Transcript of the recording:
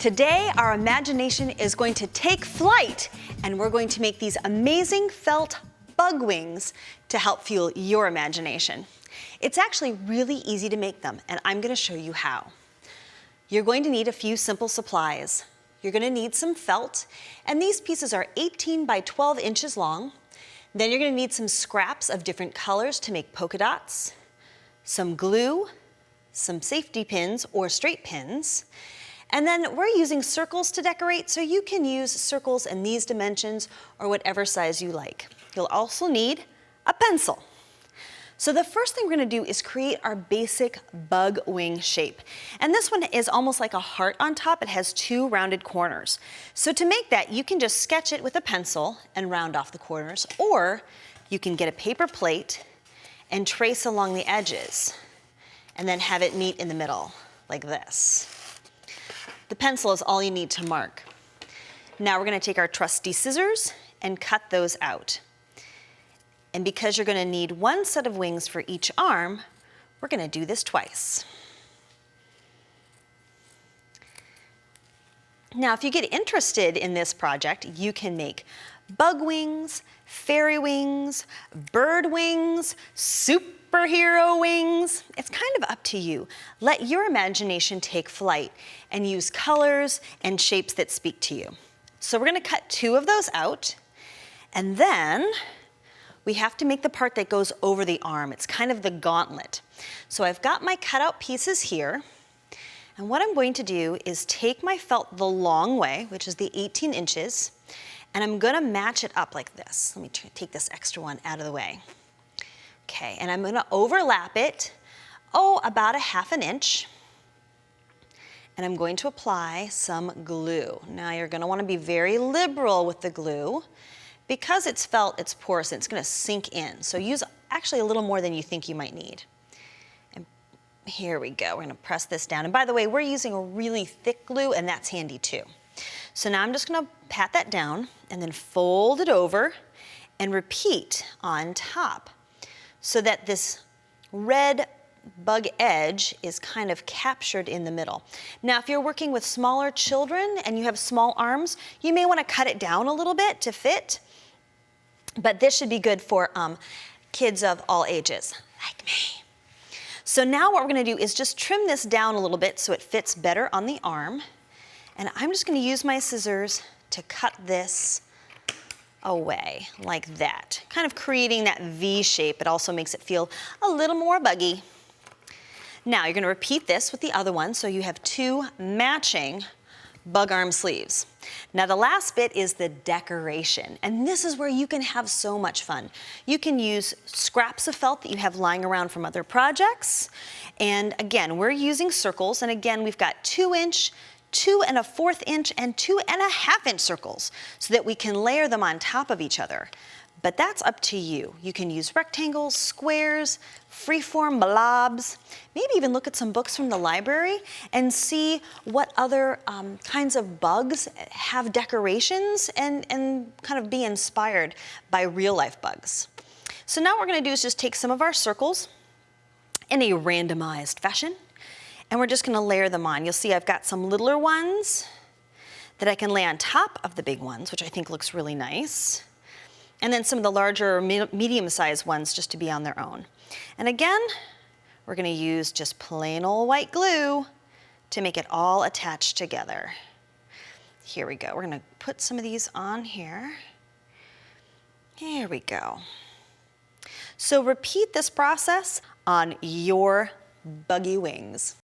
Today, our imagination is going to take flight, and we're going to make these amazing felt bug wings to help fuel your imagination. It's actually really easy to make them, and I'm going to show you how. You're going to need a few simple supplies. You're going to need some felt, and these pieces are 18 by 12 inches long. Then you're going to need some scraps of different colors to make polka dots, some glue, some safety pins or straight pins, and then we're using circles to decorate, so you can use circles in these dimensions or whatever size you like. You'll also need a pencil. So the first thing we're going to do is create our basic bug wing shape. And this one is almost like a heart on top. It has two rounded corners. So to make that, you can just sketch it with a pencil and round off the corners, or you can get a paper plate and trace along the edges and then have it meet in the middle like this. The pencil is all you need to mark. Now we're going to take our trusty scissors and cut those out. And because you're going to need one set of wings for each arm, we're going to do this twice. Now, if you get interested in this project, you can make bug wings, fairy wings, bird wings, superhero wings. It's kind of up to you. Let your imagination take flight and use colors and shapes that speak to you. So we're going to cut two of those out, and then we have to make the part that goes over the arm. It's kind of the gauntlet. So I've got my cutout pieces here, and what I'm going to do is take my felt the long way, which is the 18 inches, and I'm going to match it up like this. Let me take this extra one out of the way. Okay, and I'm going to overlap it, about 1/2 inch, and I'm going to apply some glue. Now you're going to want to be very liberal with the glue. Because it's felt, it's porous, and it's going to sink in. So use actually a little more than you think you might need. And here we go. We're going to press this down. And by the way, we're using a really thick glue, and that's handy too. So now I'm just going to pat that down and then fold it over and repeat on top so that this red bug edge is kind of captured in the middle. Now, if you're working with smaller children and you have small arms, you may want to cut it down a little bit to fit. But this should be good for kids of all ages, like me. So now what we're going to do is just trim this down a little bit so it fits better on the arm. And I'm just going to use my scissors to cut this away like that, kind of creating that V shape. It also makes it feel a little more buggy. Now you're going to repeat this with the other one, so you have two matching bug arm sleeves. Now the last bit is the decoration, and this is where you can have so much fun. You can use scraps of felt that you have lying around from other projects, and again, we're using circles, and again, we've got 2-inch, 2 1/4 inch, and 2 1/2 inch circles so that we can layer them on top of each other. But that's up to you. You can use rectangles, squares, freeform blobs, maybe even look at some books from the library and see what other kinds of bugs have decorations and kind of be inspired by real life bugs. So now what we're going to do is just take some of our circles in a randomized fashion, and we're just going to layer them on. You'll see I've got some littler ones that I can lay on top of the big ones, which I think looks really nice. And then some of the larger medium-sized ones just to be on their own. And again, we're going to use just plain old white glue to make it all attached together. Here we go. We're going to put some of these on here. Here we go. So repeat this process on your buggy wings.